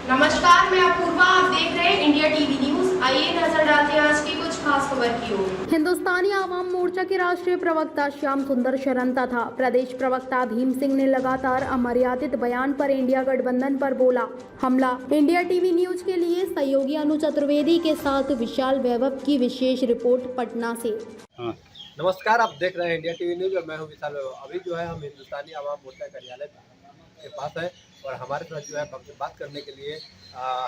नमस्कार, मैं अपूर्वा। आप देख रहे हैं इंडिया टीवी न्यूज। आइए नजर डालते हैं आज की कुछ खास खबर की ओर। हिंदुस्तानी आवाम मोर्चा के राष्ट्रीय प्रवक्ता श्याम सुंदर शरण तथा प्रदेश प्रवक्ता भीम सिंह ने लगातार अमर्यादित बयान पर इंडिया गठबंधन पर बोला हमला। इंडिया टीवी न्यूज के लिए सहयोगी अनु चतुर्वेदी के साथ विशाल वैभव की विशेष रिपोर्ट पटना से। नमस्कार, आप देख रहे हैं इंडिया टीवी न्यूज और मैं हूं विशाल वैभव। अभी जो है हम हिंदुस्तानी आवाम मोर्चा कार्यालय के पास है और हमारे साथ जो है हमसे बात करने के लिए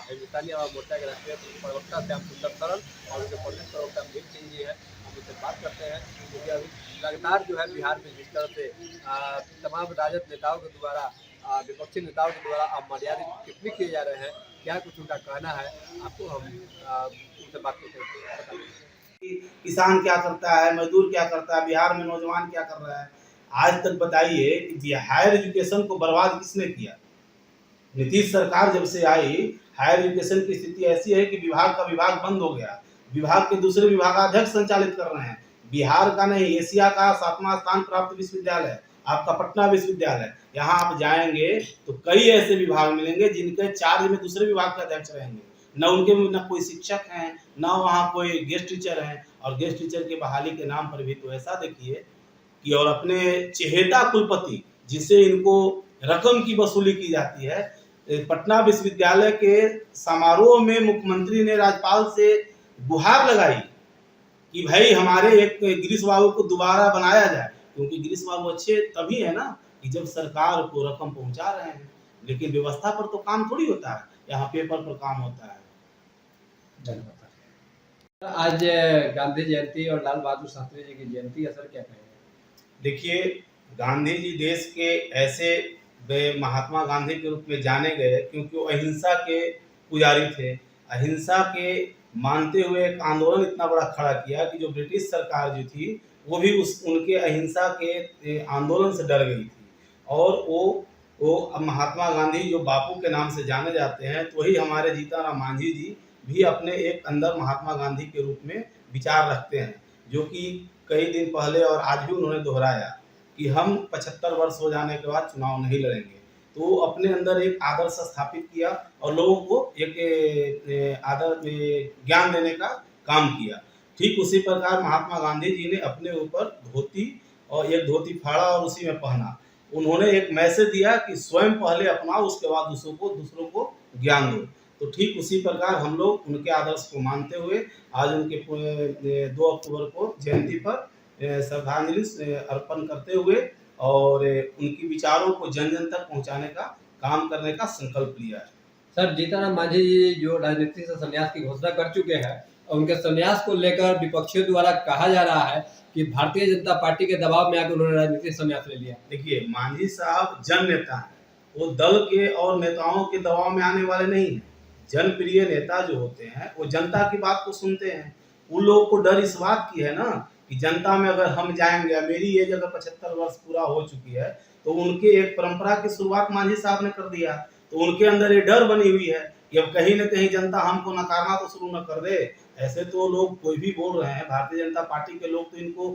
हिंदुस्तानी आवाम मोर्चा के राष्ट्रीय प्रवक्ता श्याम सुंदर शरण और उनके प्रदेश प्रवक्ता भीम सिंह जी हैं। हम उनसे बात करते हैं क्योंकि अभी लगातार जो है बिहार में जिस तरह से तमाम राजद नेताओं के द्वारा विपक्षी नेताओं के द्वारा अमर्यादित टिप्पणी किए जा रहे हैं, क्या कुछ उनका कहना है, आपको हम उनसे बात करते हैं। किसान क्या करता है, मजदूर क्या करता है, बिहार में नौजवान क्या कर रहा है। आज तक बताइए कि हायर एजुकेशन को बर्बाद किसने किया। नीतीश सरकार जब से आई, हायर एजुकेशन की स्थिति ऐसी है कि विभाग का विभाग बंद हो गया, विभाग के दूसरे विभागाध्यक्ष संचालित कर रहे हैं। बिहार का नहीं, एशिया का 7वां स्थान प्राप्त विश्वविद्यालय आपका पटना विश्वविद्यालय। यहाँ आप जाएंगे तो कई ऐसे विभाग मिलेंगे जिनके चार्ज में दूसरे विभाग के अध्यक्ष रहेंगे। न उनके न कोई शिक्षक हैं, न वहाँ कोई गेस्ट टीचर हैं। और गेस्ट टीचर के बहाली के नाम पर भी तो ऐसा देखिए कि और अपने चहेता कुलपति जिससे इनको रकम की वसूली की जाती है। पटना विश्वविद्यालय के समारोह में मुख्यमंत्री ने राज्यपाल से गुहार लगाई कि भाई हमारे एक गिरीश बाबू को दोबारा बनाया जाए, क्योंकि गिरीश बाबू अच्छे तभी है ना कि जब सरकार को रकम पहुंचा रहे हैं। लेकिन व्यवस्था पर तो काम थोड़ी होता है, यहाँ पेपर पर काम होता है। आज गांधी जयंती और लाल बहादुर शास्त्री जी की जयंती, असर क्या कहेंगे? देखिए, गांधी जी देश के ऐसे महात्मा गांधी के रूप में जाने गए क्योंकि वो अहिंसा के पुजारी थे। अहिंसा के मानते हुए एक आंदोलन इतना बड़ा खड़ा किया कि जो ब्रिटिश सरकार जो थी वो भी उनके अहिंसा के आंदोलन से डर गई थी। और वो अब महात्मा गांधी जो बापू के नाम से जाने जाते हैं, तो वही हमारे जीतन मांझी जी भी अपने एक अंदर महात्मा गांधी के रूप में विचार रखते हैं, जो कि कई दिन पहले और आज भी उन्होंने दोहराया कि हम 75 वर्ष हो जाने के बाद चुनाव नहीं लड़ेंगे। तो अपने अंदर एक आदर्श स्थापित किया और लोगों को एक आदर ज्ञान देने का काम किया। ठीक उसी प्रकार महात्मा गांधी जी ने अपने ऊपर धोती और एक धोती फाड़ा और उसी में पहना। उन्होंने एक मैसेज दिया कि स्वयं पहले अपनाओ, उसके बाद दूसरों को ज्ञान दो। तो ठीक उसी प्रकार हम लोग उनके आदर्श को मानते हुए आज उनके 2 अक्टूबर को जयंती पर श्रद्धांजलि अर्पण करते हुए और उनकी विचारों को जन जन तक पहुंचाने का काम करने का संकल्प लिया है। सर, जीतन मांझी जी जो राजनीति से संन्यास की घोषणा कर चुके हैं और उनके संन्यास को लेकर विपक्षियों द्वारा कहा जा रहा है कि भारतीय जनता पार्टी के दबाव में आकर उन्होंने राजनीति से संन्यास ले लिया। देखिए, मांझी साहब जन नेता हैं, वो दल के और नेताओं के दबाव में आने वाले नहीं हैं। जनप्रिय नेता जो होते हैं वो जनता की बात को सुनते हैं। उन लोगों को डर इस बात की है ना कि जनता में अगर हम जाएंगे, मेरी एज अगर 75 वर्ष पूरा हो चुकी है, तो उनके एक परंपरा की शुरुआत मांझी साहब ने कर दिया। तो उनके अंदर ये डर बनी हुई है कि अब कहीं न कहीं जनता हमको नकारना तो शुरू न कर दे। ऐसे तो लोग कोई भी बोल रहे हैं, भारतीय जनता पार्टी के लोग तो इनको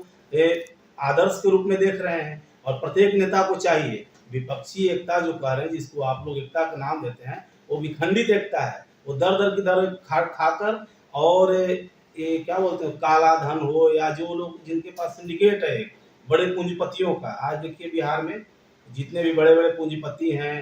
आदर्श के रूप में देख रहे हैं। और प्रत्येक नेता को चाहिए विपक्षी एकता जो कह रहे हैं, जिसको आप लोग एकता का नाम देते हैं, वो विखंडित एकता है। वो दर दर की दर खाकर और ये क्या बोलते हैं, काला धन हो या जो लोग जिनके पास सिंडिकेट है बड़े पूंजीपतियों का। आज देखिए बिहार में जितने भी बड़े बड़े पूंजीपति हैं,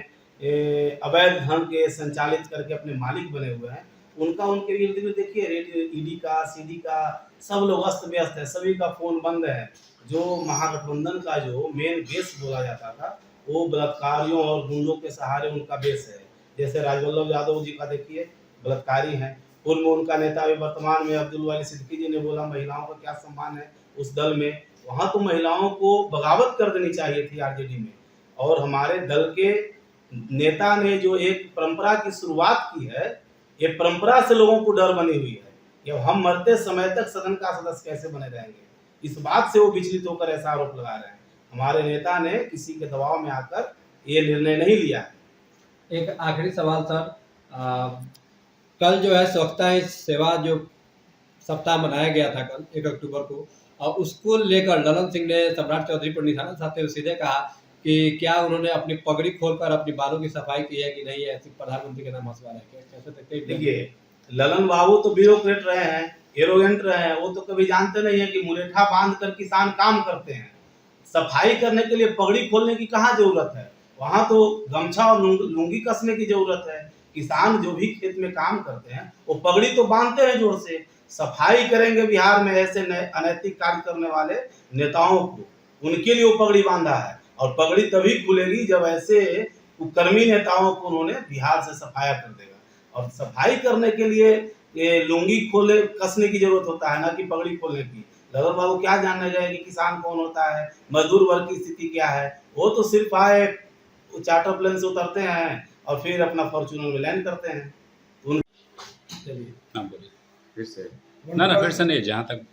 अवैध धन के संचालित करके अपने मालिक बने हुए हैं, उनका उनके इर्द गिर्द देखिए ईडी का, सीडी का, सब लोग अस्त व्यस्त है, सभी का फोन बंद है। जो महागठबंधन का जो मेन बेस बोला जाता था, वो बलात्कारियों और गुंडों के सहारे उनका बेस है। जैसे राजवल्लभ यादव जी का देखिए बलात्कारी हैं। पूर्व में उनका नेता भी वर्तमान में अब्दुल वाली सिद्दीकी जी ने बोला महिलाओं का क्या सम्मान है उस दल में। वहाँ तो महिलाओं को बगावत कर देनी चाहिए थी आरजेडी में। और हमारे दल के नेता ने जो एक परंपरा की शुरुआत की है, ये परंपरा से लोगों को डर बनी हुई है कि हम मरते समय तक सदन का सदस्य कैसे बने रहेंगे। इस बात से वो विचलित होकर ऐसा आरोप लगा रहे हैं। हमारे नेता ने किसी के दबाव में आकर ये निर्णय नहीं लिया है। एक आखिरी सवाल सर, कल जो है स्वच्छता ही सेवा जो सप्ताह मनाया गया था कल 1 अक्टूबर को, और उसको लेकर ललन सिंह ने सम्राट चौधरी पर निशाना साधते हुए सीधे कहा कि क्या उन्होंने अपनी पगड़ी खोलकर अपनी बालों की सफाई की है कि नहीं, ऐसे प्रधानमंत्री के नाम हंसवा रहे हैं? कैसे देखते हैं? देखिए, ललन बाबू तो ब्यूरोक्रेट रहे हैं, एरोगेंट रहे हैं, वो तो कभी जानते नहीं है कि मुरेठा बांध कर किसान काम करते हैं। सफाई करने के लिए पगड़ी खोलने की कहाँ जरूरत है? वहां तो गमछा और लुंगी कसने की जरूरत है। किसान जो भी खेत में काम करते हैं वो पगड़ी तो बांधते हैं जोर से। सफाई करेंगे बिहार में ऐसे अनैतिक कार्य करने वाले नेताओं को, उनके लिए वो पगड़ी बांधा है। और पगड़ी तभी खुलेगी जब ऐसे कुकर्मी नेताओं को उन्होंने बिहार से सफाया कर देगा। और सफाई करने के लिए ये लुंगी खोले कसने की जरूरत होता है, ना कि पगड़ी खोलने की। ललन बाबू क्या जानने गए कि किसान कौन होता है, मजदूर वर्ग की स्थिति क्या है? वो तो सिर्फ आए, चार्टर प्लेन से उतरते हैं और फिर अपना फॉर्च्यूनर में लैंड करते हैं। चलिए, हाँ बोलिए। फिर से ना फिर से नहीं, जहाँ तक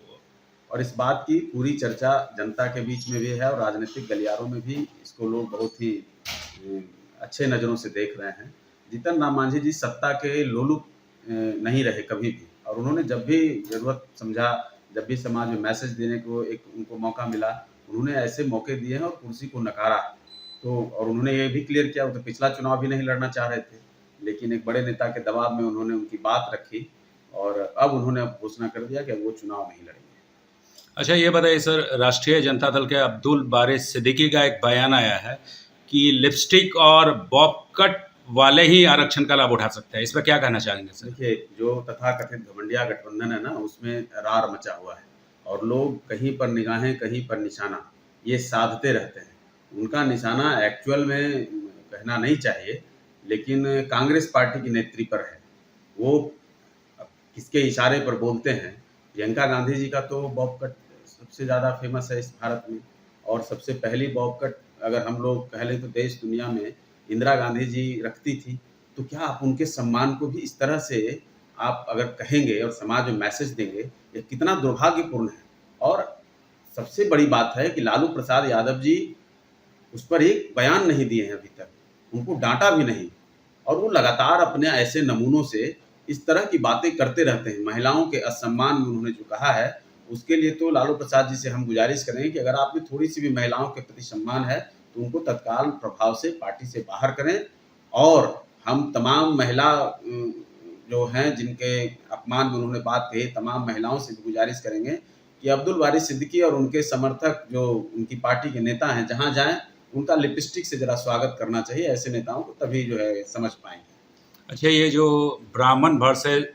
और इस बात की पूरी चर्चा जनता के बीच में भी है और राजनीतिक गलियारों में भी इसको लोग बहुत ही अच्छे नज़रों से देख रहे हैं। जीतन राम मांझी जी सत्ता के लोलुप नहीं रहे कभी भी, और उन्होंने जब भी ज़रूरत समझा, जब भी समाज में मैसेज देने को एक उनको मौका मिला, उन्होंने ऐसे मौके दिए हैं और कुर्सी को नकारा। तो और उन्होंने ये भी क्लियर किया, वो तो पिछला चुनाव भी नहीं लड़ना चाह रहे थे, लेकिन एक बड़े नेता के दबाव में उन्होंने उनकी बात रखी और अब उन्होंने घोषणा कर दिया कि अब वो चुनाव नहीं लड़ेंगे। अच्छा ये बताइए सर, राष्ट्रीय जनता दल के अब्दुल बारिश सिद्दीकी का एक बयान आया है कि लिपस्टिक और बॉब कट वाले ही आरक्षण का लाभ उठा सकते हैं, इस पर क्या कहना चाहेंगे सर? देखिए, जो तथाकथित घमंडिया गठबंधन है ना, उसमें रार मचा हुआ है और लोग कहीं पर निगाहें कहीं पर निशाना ये साधते रहते हैं। उनका निशाना एक्चुअल में कहना नहीं चाहिए, लेकिन कांग्रेस पार्टी की नेत्री पर है। वो किसके इशारे पर बोलते हैं? प्रियंका गांधी जी का तो बॉब कट सबसे ज़्यादा फेमस है इस भारत में, और सबसे पहली बॉब कट अगर हम लोग कह लें तो देश दुनिया में इंदिरा गांधी जी रखती थी। तो क्या आप उनके सम्मान को भी इस तरह से आप अगर कहेंगे और समाज में मैसेज देंगे, ये कितना दुर्भाग्यपूर्ण है। और सबसे बड़ी बात है कि लालू प्रसाद यादव जी उस पर एक बयान नहीं दिए हैं अभी तक, उनको डांटा भी नहीं, और वो लगातार अपने ऐसे नमूनों से इस तरह की बातें करते रहते हैं। महिलाओं के असम्मान में उन्होंने जो कहा है, उसके लिए तो लालू प्रसाद जी से हम गुजारिश करेंगे कि अगर आप में थोड़ी सी भी महिलाओं के प्रति सम्मान है तो उनको तत्काल प्रभाव से पार्टी से बाहर करें। और हम तमाम महिला जो हैं जिनके अपमान में उन्होंने बात कही, तमाम महिलाओं से भी गुजारिश करेंगे कि अब्दुल बारिश सिद्दीकी और उनके समर्थक जो उनकी पार्टी के नेता हैं, जहाँ जाएं उनका लिपस्टिक से जरा स्वागत करना चाहिए। ऐसे नेताओं को तभी जो है समझ पाएंगे। अच्छा ये जो ब्राह्मण वर्सेस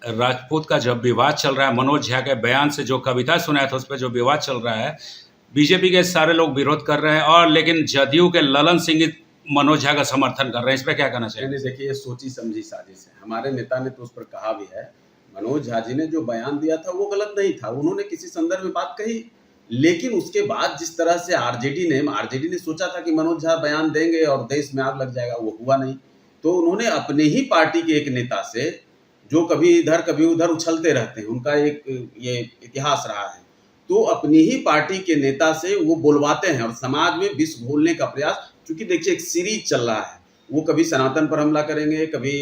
राजपूत का जब विवाद चल रहा है, मनोज झा के बयान से जो कविता सुनाया था उस पर जो विवाद चल रहा है, बीजेपी के सारे लोग विरोध कर रहे हैं, और लेकिन जदयू के ललन सिंह मनोज झा का समर्थन कर रहे हैं, इस पर क्या कहना चाहिए? देखिए, ये सोची समझी साजिश है। हमारे नेता ने तो उस पर कहा भी है, मनोज झा जी ने जो बयान दिया था वो गलत नहीं था, उन्होंने किसी संदर्भ में बात कही, लेकिन उसके बाद जिस तरह से आरजेडी ने सोचा था कि मनोज झा बयान देंगे और देश में आग लग जाएगा, वो हुआ नहीं। तो उन्होंने अपने ही पार्टी के एक नेता से, जो कभी इधर कभी उधर उछलते रहते हैं, उनका एक ये इतिहास रहा है, तो अपनी ही पार्टी के नेता से वो बोलवाते हैं और समाज में विष घोलने का प्रयास। क्योंकि देखिए, एक सीरीज चल रहा है, वो कभी सनातन पर हमला करेंगे, कभी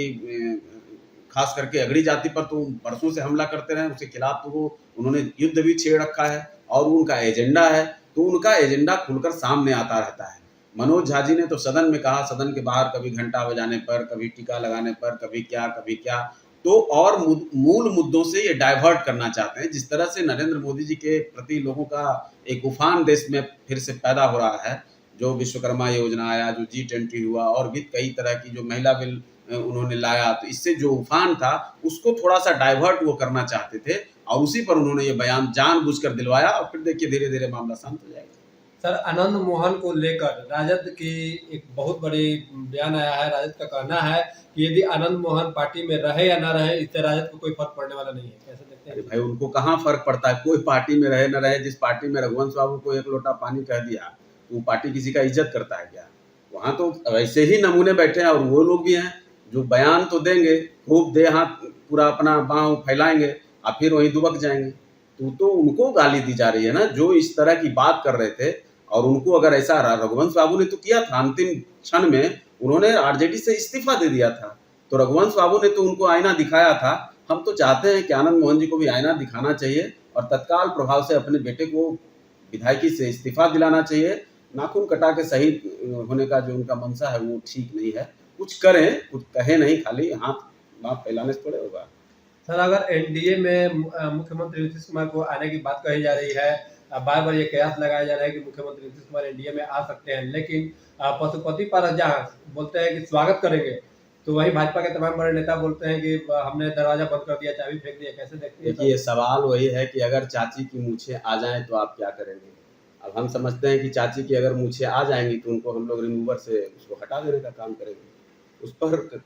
खास करके अगड़ी जाति पर तो बरसों से हमला करते रहे, उसके खिलाफ तो वो उन्होंने युद्ध भी छेड़ रखा है और उनका एजेंडा है, तो उनका एजेंडा खुलकर सामने आता रहता है। मनोज झा जी ने तो सदन में कहा, सदन के बाहर कभी घंटा बजाने पर, कभी टीका लगाने पर, कभी क्या, तो और मूल मुद्दों से ये डाइवर्ट करना चाहते हैं। जिस तरह से नरेंद्र मोदी जी के प्रति लोगों का एक उफान देश में फिर से पैदा हो रहा है, जो विश्वकर्मा योजना आया, जो G20 हुआ और भी कई तरह की जो महिला बिल उन्होंने लाया, तो इससे जो उफान था उसको थोड़ा सा डाइवर्ट वो करना चाहते थे और उसी पर उन्होंने ये बयान जानबूझकर दिलवाया और फिर देखिए धीरे धीरे मामला शांत हो जाएगा। सर, आनंद मोहन को लेकर राजद की एक बहुत बड़ी बयान आया है। राजद का कहना है कि यदि आनंद मोहन पार्टी में रहे या ना रहे, इससे राजद को कोई फर्क पड़ने वाला नहीं है। कैसे देखते हैं? भाई, उनको कहाँ फर्क पड़ता है? कोई पार्टी में रहे न रहे, जिस पार्टी में रघुवंश बाबू को एक लोटा पानी कह दिया तो वो पार्टी किसी का इज्जत करता है क्या? वहाँ तो वैसे ही नमूने बैठे हैं और वो लोग भी हैं जो बयान तो देंगे, खूब दे हाथ पूरा अपना बाँह फैलाएंगे और फिर वहीं दुबक जाएंगे। तो उनको गाली दी जा रही है ना, जो इस तरह की बात कर रहे थे। और उनको अगर ऐसा, रघुवंश बाबू ने तो किया था, अंतिम क्षण में उन्होंने आरजेडी से इस्तीफा दे दिया था, तो रघुवंश बाबू ने तो उनको आईना दिखाया था। हम तो चाहते हैं कि आनंद मोहन जी को भी आईना दिखाना चाहिए और तत्काल प्रभाव से अपने बेटे को विधायकी से इस्तीफा दिलाना चाहिए नाखून कटा के शहीद होने का जो उनका मंशा है वो ठीक नहीं है। कुछ करें, कुछ कहे नहीं, खाली हाथ बात फैलाने से थोड़े होगा। सर, अगर एनडीए में मुख्यमंत्री नीतीश कुमार को आने की बात कही जा रही है, बार बार ये कयास लगाया जा रहा है कि मुख्यमंत्री नीतीश कुमार एनडीए में आ सकते हैं, लेकिन पशुपति पर जहाँ बोलते हैं कि स्वागत करेंगे, तो वही भाजपा के तमाम बड़े नेता बोलते हैं कि हमने दरवाजा बंद कर दिया, चाबी फेंक दिया। कैसे देखते हैं? देखिए, सवाल वही है कि अगर चाची की मूछें आ जाएं तो आप क्या करेंगे। अब हम समझते हैं कि चाची की अगर मूछें आ जाएंगी तो उनको हम लोग रिमूवर से उसको हटा देने का काम करेंगे। उस पर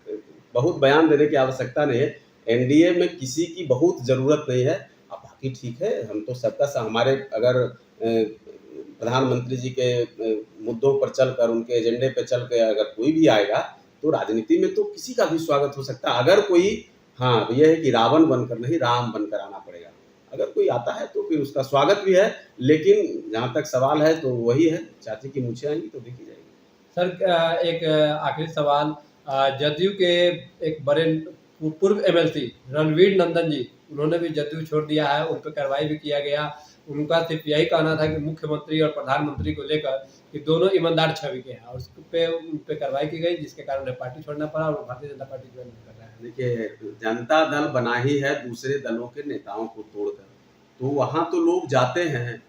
बहुत बयान देने की आवश्यकता नहीं है। एनडीए में किसी की बहुत ज़रूरत नहीं है। अब बाकी ठीक है, हम तो सबका हमारे अगर प्रधानमंत्री जी के मुद्दों पर चलकर, उनके एजेंडे पर चल के अगर कोई भी आएगा तो राजनीति में तो किसी का भी स्वागत हो सकता है। अगर कोई, हाँ, यह है कि रावण बनकर नहीं, राम बनकर आना पड़ेगा। अगर कोई आता है तो फिर उसका स्वागत भी है, लेकिन जहाँ तक सवाल है तो वही है, चाची की मूछें आएंगी तो देखी जाएगी। सर, एक आखिरी सवाल, जदयू के एक बड़े पूर्व एमएलसी रणवीर नंदन जी, उन्होंने भी जदयू छोड़ दिया है, उन पर कार्रवाई भी किया गया। उनका सिर्फ यही कहना था कि मुख्यमंत्री और प्रधानमंत्री को लेकर कि दोनों ईमानदार छवि के हैं, और उन पर कार्रवाई की गई, जिसके कारण उन्हें पार्टी छोड़ना पड़ा और भारतीय जनता पार्टी ज्वाइन कर रहा है। देखिए, जनता दल बना ही है दूसरे दलों के नेताओं को तोड़कर, तो वहाँ तो लोग जाते हैं,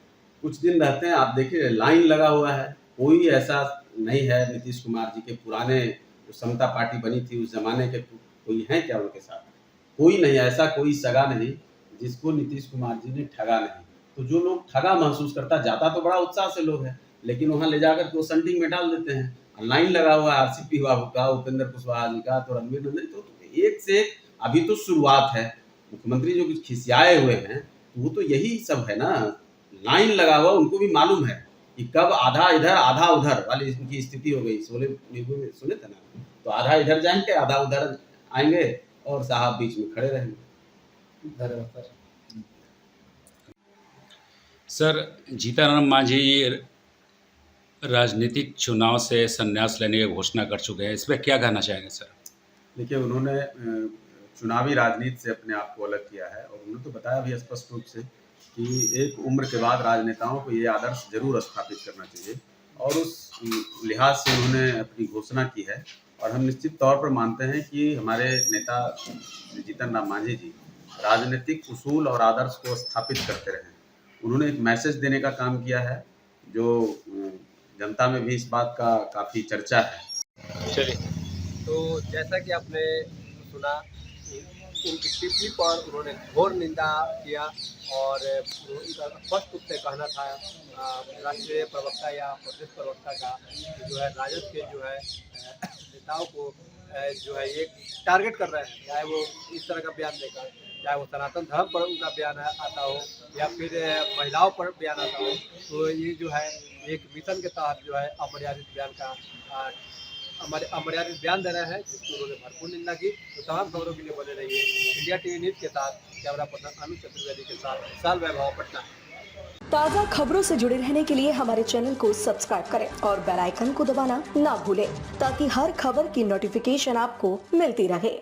कुछ दिन रहते हैं। आप देखिए, लाइन लगा हुआ है, कोई ऐसा नहीं है। नीतीश कुमार जी के पुराने समता पार्टी बनी थी उस जमाने के कोई हैं क्या उनके साथ? कोई नहीं, ऐसा कोई सगा नहीं जिसको नीतीश कुमार जी ने ठगा नहीं। तो जो लोग ठगा महसूस करता, जाता तो बड़ा उत्साह से लोग हैं, लेकिन वहाँ ले जाकर के वो संटिंग में डाल देते हैं। लाइन लगा हुआ है आरसीपी बाबू का, उपेंद्र कुशवाहा जी का, तो रणवीर नंदन, तो एक से एक अभी तो शुरुआत है। मुख्यमंत्री जो कुछ खिसियाए हुए हैं तो वो तो यही सब है ना, लाइन लगा हुआ। उनको भी मालूम है कि कब आधा इधर आधा उधर वाली उनकी स्थिति हो गई। शोले नींबू में सुने थे ना, तो आधा इधर जाएंगे, आधा उधर आएंगे और साहब बीच में खड़े रहेंगे। धन्यवाद सर। सर, जीतन मांझी राजनीतिक चुनाव से संन्यास लेने की घोषणा कर चुके हैं, इस पर क्या कहना चाहेंगे सर? देखिए, उन्होंने चुनावी राजनीति से अपने आप को अलग किया है, और उन्होंने तो बताया भी स्पष्ट रूप से कि एक उम्र के बाद राजनेताओं को ये आदर्श जरूर स्थापित करना चाहिए, और उस लिहाज से उन्होंने अपनी घोषणा की है। और हम निश्चित तौर पर मानते हैं कि हमारे नेता जीतन राम मांझी जी राजनीतिक उसूल और आदर्श को स्थापित करते रहे। उन्होंने एक मैसेज देने का काम किया है, जो जनता में भी इस बात का काफ़ी चर्चा है। चलिए, तो जैसा कि आपने सुना, उनकी टिप्पणी पर उन्होंने घोर निंदा किया, और उनका स्पष्ट रूप से कहना था राष्ट्रीय प्रवक्ता या प्रदेश प्रवक्ता का, जो है राजद के जो है नेताओं को जो है ये टारगेट कर रहे हैं, चाहे वो इस तरह का बयान देकर, चाहे वो सनातन धर्म पर उनका बयान आता हो या फिर महिलाओं पर बयान आता हो, तो ये जो है एक मिशन के तहत जो है अमर्यादित बयान दे रहे हैं, जिसकी उन्होंने भरपूर निंदा की। तो तमाम खबरों के लिए बने रहिए इंडिया टीवी न्यूज़ के साथ। कैमरा पर्सन अमित चतुर्वेदी के साथ विशाल वैभव, पटना। ताज़ा खबरों से जुड़े रहने के लिए हमारे चैनल को सब्सक्राइब करें और बेल आइकन को दबाना ना भूलें, ताकि हर खबर की नोटिफिकेशन आपको मिलती रहे।